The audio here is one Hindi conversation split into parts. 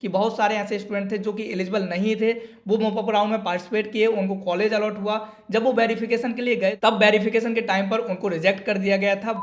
कि बहुत सारे ऐसे स्टूडेंट थे जो कि एलिजिबल नहीं थे, वो मॉपअप राउंड में पार्टिसिपेट किए, उनको कॉलेज अलॉट हुआ। जब वो वेरिफिकेशन के लिए गए तब वेरिफिकेशन के टाइम पर उनको रिजेक्ट कर दिया गया था।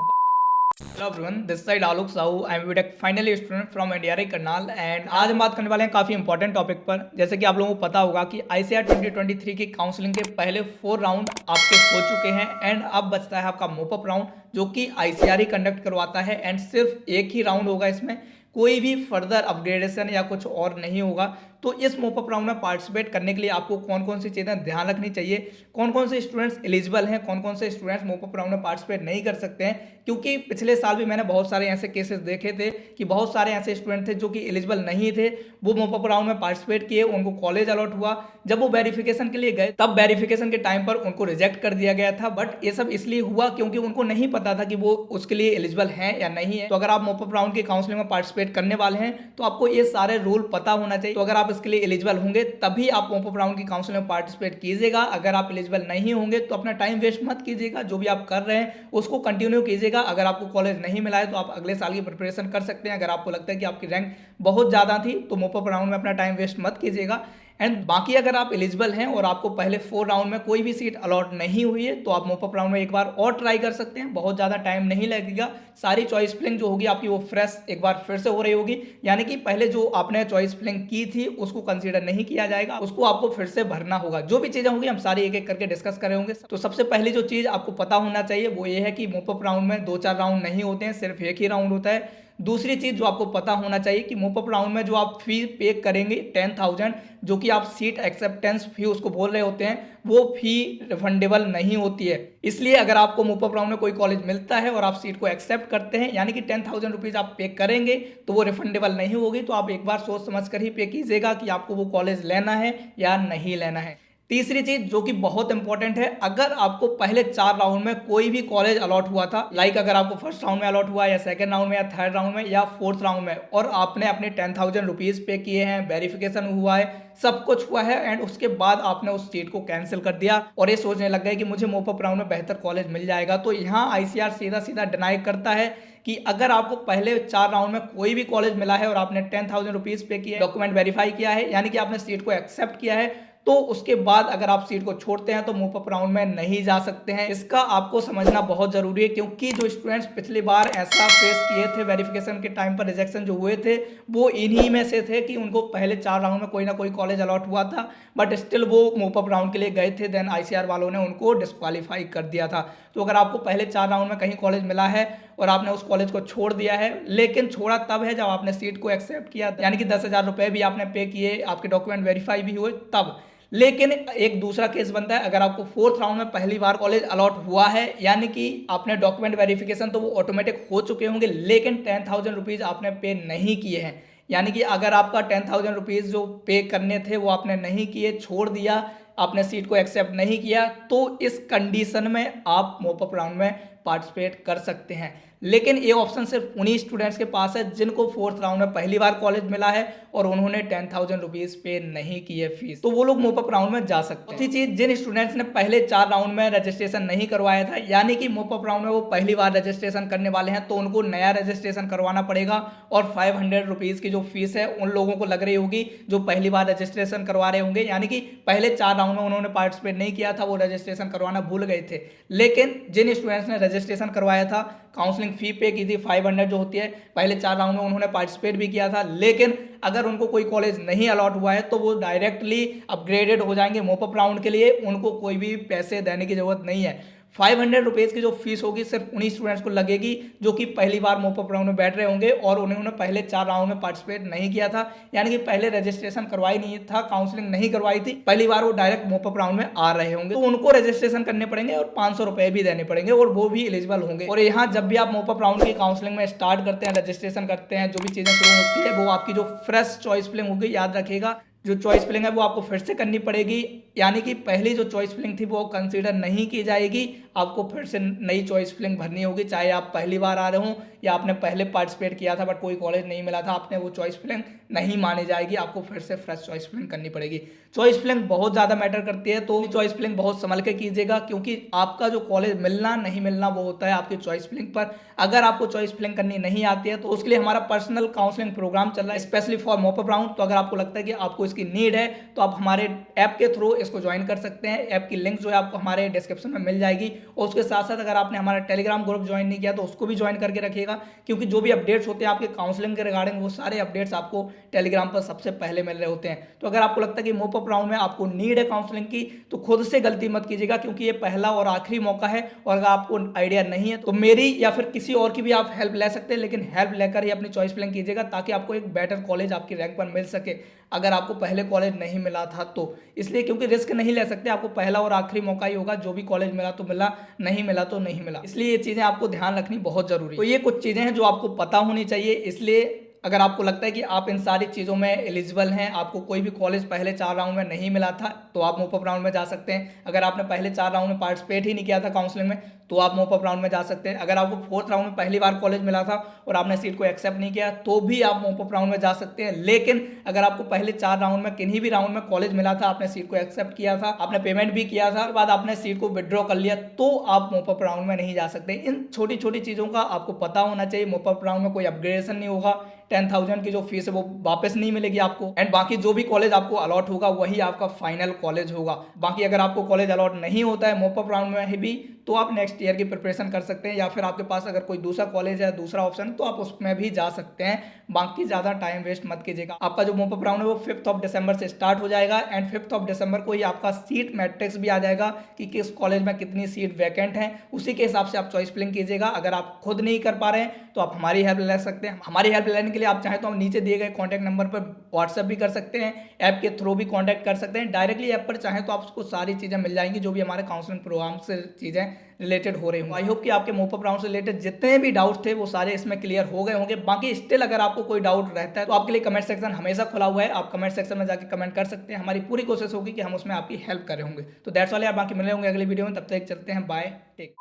Hello everyone, this side Alok Sahu, I am BTech final student from NDRI Karnal. And आज हम बात करने वाले हैं काफी इंपॉर्टेंट टॉपिक पर। जैसे कि आप लोगों को पता होगा कि आईसीआर 2023 की काउंसलिंग के पहले 4 राउंड आपके हो चुके हैं एंड अब बचता है आपका मोपअप राउंड, जो कि आईसीआर ही कंडक्ट करवाता है। एंड सिर्फ एक ही राउंड होगा, इसमें कोई भी फर्दर अपग्रेडेशन या कुछ और नहीं होगा। तो इस मोपअप राउंड में पार्टिसिपेट करने के लिए आपको कौन कौन सी चीज़ें ध्यान रखनी चाहिए, कौन कौन से स्टूडेंट्स एलिजिबल हैं, कौन कौन से स्टूडेंट्स मोपअप राउंड में पार्टिसिपेट नहीं कर सकते हैं। क्योंकि पिछले साल भी मैंने बहुत सारे ऐसे केसेस देखे थे कि बहुत सारे ऐसे स्टूडेंट थे जो कि एलिजिबल नहीं थे, वो मोपअप राउंड में पार्टिसिपेट किए, उनको कॉलेज अलॉट हुआ। जब वो वेरिफिकेशन के लिए गए तब वेरिफिकेशन के टाइम पर उनको रिजेक्ट कर दिया गया था। बट ये सब इसलिए हुआ क्योंकि उनको नहीं पता था कि वो उसके लिए एलिजिबल हैं या नहीं है। तो अगर आप मोपअप राउंड की काउंसलिंग में पार्टिसिपेट करने वाले हैं तो आपको ये सारे रूल पता होना चाहिए। तो अगर आप इसके लिए एलिजिबल होंगे तभी आप मोपअप राउंड की काउंसलिंग में पार्टिसिपेट कीजिएगा। अगर आप एलिजिबल नहीं होंगे तो अपना टाइम वेस्ट मत कीजिएगा, जो भी आप कर रहे हैं उसको कंटिन्यू कीजिएगा। अगर आपको कॉलेज नहीं मिला है तो आप अगले साल की प्रिपरेशन कर सकते हैं। अगर आपको लगता है कि आपकी रैंक बहुत ज़्यादा थी तो मोपअप राउंड में अपना टाइम वेस्ट मत कीजिएगा। एंड बाकी अगर आप एलिजिबल हैं और आपको पहले 4 राउंड में कोई भी सीट अलॉट नहीं हुई है तो आप मोपअप राउंड में एक बार और ट्राई कर सकते हैं, बहुत ज़्यादा टाइम नहीं लगेगा। सारी चॉइस फिलिंग जो होगी आपकी वो फ्रेश एक बार फिर से हो रही होगी, यानी कि पहले जो आपने चॉइस फिलिंग की थी उसको कंसीडर नहीं किया जाएगा, उसको आपको फिर से भरना होगा। जो भी चीज़ें होंगी हम सारी एक एक करके डिस्कस कर रहे होंगे। तो सबसे पहली जो चीज़ आपको पता होना चाहिए वो ये है कि मोपअप राउंड में 2-4 राउंड नहीं होते हैं, सिर्फ एक ही राउंड होता है। दूसरी चीज जो आपको पता होना चाहिए कि मोपअप राउंड में जो आप फी पे करेंगे 10,000, जो कि आप सीट एक्सेप्टेंस फी उसको बोल रहे होते हैं, वो फी रिफंडेबल नहीं होती है। इसलिए अगर आपको मोपअप राउंड में कोई कॉलेज मिलता है और आप सीट को एक्सेप्ट करते हैं, यानी कि 10,000 रुपीज आप पे करेंगे तो वो रिफंडेबल नहीं होगी। तो आप एक बार सोच समझ कर ही पे कीजिएगा कि आपको वो कॉलेज लेना है या नहीं लेना है। तीसरी चीज जो कि बहुत इंपॉर्टेंट है, अगर आपको पहले 4 राउंड में कोई भी कॉलेज अलॉट हुआ था, लाइक अगर आपको फर्स्ट राउंड में अलॉट हुआ या सेकंड राउंड में या थर्ड राउंड में या फोर्थ राउंड में, और आपने अपने 10,000 रुपीज पे किए हैं, वेरिफिकेशन हुआ है, सब कुछ हुआ है, एंड उसके बाद आपने उस सीट को कैंसिल कर दिया और ये सोचने लग गए कि मुझे मोपअप राउंड में बेहतर कॉलेज मिल जाएगा, तो यहाँ आईसीआर सीधा सीधा डिनाई करता है कि अगर आपको पहले 4 राउंड में कोई भी कॉलेज मिला है और आपने 10,000 रुपीज पे किया, डॉक्यूमेंट वेरीफाई किया है, यानी कि आपने सीट को एक्सेप्ट किया है, तो उसके बाद अगर आप सीट को छोड़ते हैं तो मोपअप राउंड में नहीं जा सकते हैं। इसका आपको समझना बहुत जरूरी है, क्योंकि जो स्टूडेंट्स पिछली बार ऐसा फेस किए थे, वेरिफिकेशन के टाइम पर रिजेक्शन जो हुए थे, वो इन्हीं में से थे कि उनको पहले 4 राउंड में कोई ना कोई कॉलेज अलॉट हुआ था, बट स्टिल वो मोपअप राउंड के लिए गए थे, देन आईसीआर वालों ने उनको डिस्क्वालीफाई कर दिया था। तो अगर आपको पहले 4 राउंड में कहीं कॉलेज मिला है और आपने उस कॉलेज को छोड़ दिया है, लेकिन छोड़ा तब है जब आपने सीट को एक्सेप्ट किया, यानी कि 10,000 रुपए भी आपने पे किए, आपके डॉक्यूमेंट वेरीफाई भी हुए तब। लेकिन एक दूसरा केस बनता है, अगर आपको 4th राउंड में पहली बार कॉलेज अलॉट हुआ है, यानी कि आपने डॉक्यूमेंट वेरिफिकेशन तो वो ऑटोमेटिक हो चुके होंगे, लेकिन 10,000 रुपीज आपने पे नहीं किए हैं, यानी कि अगर आपका 10,000 रुपीज जो पे करने थे वो आपने नहीं किए, छोड़ दिया, आपने सीट को एक्सेप्ट नहीं किया, तो इस कंडीशन में आप मोपअप राउंड में पार्टिसिपेट कर सकते हैं। लेकिन ये ऑप्शन सिर्फ उन्हीं स्टूडेंट्स के पास है जिनको 4th राउंड में पहली बार कॉलेज मिला है और उन्होंने 10,000 रुपीज पे नहीं की है फीस, तो वो लोग मोपअप राउंड में जा सकते हैं। चौथी चीज, जिन स्टूडेंट्स ने पहले 4 राउंड में रजिस्ट्रेशन नहीं करवाया था, यानी कि मोपअप राउंड में वो पहली बार रजिस्ट्रेशन करने वाले हैं, तो उनको नया रजिस्ट्रेशन करवाना पड़ेगा और 500 रुपीज की जो फीस है उन लोगों को लग रही होगी जो पहली बार रजिस्ट्रेशन करवा रहे होंगे, यानी कि पहले 4 राउंड में उन्होंने पार्टिसिपेट नहीं किया था, वो रजिस्ट्रेशन करवाना भूल गए थे। लेकिन जिन स्टूडेंट्स ने रजिस्ट्रेशन करवाया था, काउंसलिंग फी पे की थी 500 जो होती है, पहले 4 राउंड में उन्होंने पार्टिसिपेट भी किया था, लेकिन अगर उनको कोई कॉलेज नहीं अलॉट हुआ है तो वो डायरेक्टली अपग्रेडेड हो जाएंगे मोपअप राउंड के लिए, उनको कोई भी पैसे देने की जरूरत नहीं है। 500 रुपीज़ की जो फीस होगी सिर्फ उन्हीं स्टूडेंट्स को लगेगी जो कि पहली बार मोपअप राउंड में बैठ रहे होंगे और उन्होंने पहले 4 राउंड में पार्टिसिपेट नहीं किया था, यानी कि पहले रजिस्ट्रेशन करवाई नहीं था, काउंसलिंग नहीं करवाई थी, पहली बार वो डायरेक्ट मोपअप राउंड में आ रहे होंगे, तो उनको रजिस्ट्रेशन करने पड़ेंगे और 500 रुपए भी देने पड़ेंगे और वो भी एलिजिबल होंगे। और यहाँ जब भी आप मोपअप राउंड की काउंसलिंग में स्टार्ट करते हैं, रजिस्ट्रेशन करते हैं, जो भी चीजें शुरू होती है वो आपकी जो फ्रेश चॉइस फिलिंग होगी, याद रखिएगा जो चॉइस फिलिंग है वो आपको फिर से करनी पड़ेगी, यानी कि पहली जो चॉइस फिलिंग थी वो कंसीडर नहीं की जाएगी, आपको फिर से नई चॉइस फिलिंग भरनी होगी। चाहे आप पहली बार आ रहे हो या आपने पहले पार्टिसिपेट किया था बट कोई कॉलेज नहीं मिला था, आपने वो चॉइस फिलिंग नहीं मानी जाएगी, आपको फिर से फ्रेश चॉइस फिलिंग करनी पड़ेगी। चॉइस फिलिंग बहुत ज़्यादा मैटर करती है, तो चॉइस फिलिंग बहुत संभल के कीजिएगा, क्योंकि आपका जो कॉलेज मिलना नहीं मिलना वो होता है आपकी चॉइस फिलिंग पर। अगर आपको चॉइस फिलिंग करनी नहीं आती है तो उसके लिए हमारा पर्सनल काउंसलिंग प्रोग्राम चल रहा है स्पेशली फॉर मॉपअप राउंड। तो अगर आपको लगता है कि आपको इसकी नीड है तो आप हमारे ऐप के थ्रू इसको ज्वाइन कर सकते हैं। ऐप की लिंक जो है आपको हमारे डिस्क्रिप्शन में मिल जाएगी, और उसके साथ साथ अगर आपने हमारा टेलीग्राम ग्रुप ज्वाइन नहीं किया तो उसको भी ज्वाइन करके रखिएगा, क्योंकि जो भी अपडेट्स होते हैं आपके काउंसलिंग के रिगार्डिंग वो सारे अपडेट्स आपको टेलीग्राम पर सबसे पहले मिल रहे होते हैं। तो अगर आपको लगता है कि मॉपअप राउंड में आपको नीड है काउंसलिंग की तो खुद से गलती मत कीजिएगा, क्योंकि ये पहला और आखिरी मौका है, और अगर आपको आइडिया नहीं है तो मेरी या फिर किसी और की भी आप हेल्प ले सकते हैं, लेकिन हेल्प लेकर ही अपनी चॉइस फिलिंग कीजिएगा ताकि आपको एक बेटर कॉलेज आपकी रैंक पर मिल सके अगर आपको पहले कॉलेज नहीं मिला था तो। इसलिए क्योंकि रिस्क नहीं ले सकते, आपको पहला और आखिरी मौका ही होगा, जो भी कॉलेज मिला तो मिला, नहीं मिला तो नहीं मिला। इसलिए ये चीज़ें आपको ध्यान रखनी बहुत जरूरी है। तो ये कुछ चीज़ें हैं जो आपको पता होनी चाहिए। इसलिए अगर आपको लगता है कि आप इन सारी चीज़ों में एलिजिबल हैं, आपको कोई भी कॉलेज पहले 4 राउंड में नहीं मिला था तो आप मॉपअप राउंड में जा सकते हैं। अगर आपने पहले 4 राउंड में पार्टिसिपेट ही नहीं किया था काउंसलिंग में तो आप मॉपअप राउंड में जा सकते हैं। अगर आपको 4th राउंड में पहली बार कॉलेज मिला था और आपने सीट को एक्सेप्ट नहीं किया तो भी आप मॉपअप राउंड में जा सकते हैं। लेकिन अगर आपको पहले 4 राउंड में किन्हीं भी राउंड में कॉलेज मिला था, आपने सीट को एक्सेप्ट किया था, आपने पेमेंट भी किया था, उसके बाद आपने सीट को विड्रॉ कर लिया, तो आप मॉपअप राउंड में नहीं जा सकते। इन छोटी छोटी चीज़ों का आपको पता होना चाहिए। मॉपअप राउंड में कोई अपग्रेडेशन नहीं होगा, 10,000 की जो फीस है वो वापस नहीं मिलेगी आपको, एंड बाकी जो भी कॉलेज आपको अलॉट होगा वही आपका फाइनल कॉलेज होगा। बाकी अगर आपको कॉलेज अलॉट नहीं होता है मॉपअप राउंड में भी तो आप नेक्स्ट ईयर की प्रिपरेशन कर सकते हैं, या फिर आपके पास अगर कोई दूसरा कॉलेज है, दूसरा ऑप्शन, तो आप उसमें भी जा सकते हैं। बाकी ज़्यादा टाइम वेस्ट मत कीजिएगा। आपका जो मॉपअप राउंड है वो 5 दिसंबर से स्टार्ट हो जाएगा, एंड 5 दिसंबर को ही आपका सीट मैट्रिक्स भी आ जाएगा कि किस कॉलेज में कितनी सीट वैकेंट है। उसी के हिसाब से आप चॉइस फिलिंग कीजिएगा। अगर आप खुद नहीं कर पा रहे हैं तो आप हमारी हेल्प ले सकते हैं। हमारी हेल्प लेने के लिए आप चाहें तो हम नीचे दिए गए कॉन्टैक्ट नंबर पर व्हाट्सएप भी कर सकते हैं, ऐप के थ्रू भी कॉन्टैक्ट कर सकते हैं। डायरेक्टली ऐप पर चाहें तो आपको सारी चीज़ें मिल जाएंगी जो भी हमारे काउंसलिंग प्रोग्राम से चीज़ें रिलेटेड हो रही हूँ। आई होप कि आपके मॉपअप राउंड से रिलेटेड जितने भी डाउट्स थे वो सारे इसमें क्लियर हो गए होंगे। बाकी स्टिल अगर आपको कोई डाउट रहता है तो आपके लिए कमेंट सेक्शन हमेशा खुला हुआ है, आप कमेंट सेक्शन में जाकर कमेंट कर सकते हैं। हमारी पूरी कोशिश होगी कि हम उसमें आपकी हेल्प कर रहे होंगे। तो दैट्स ऑल यार, बाकी मिले होंगे अगली वीडियो में, तब तक चलते हैं, बाय, टेक।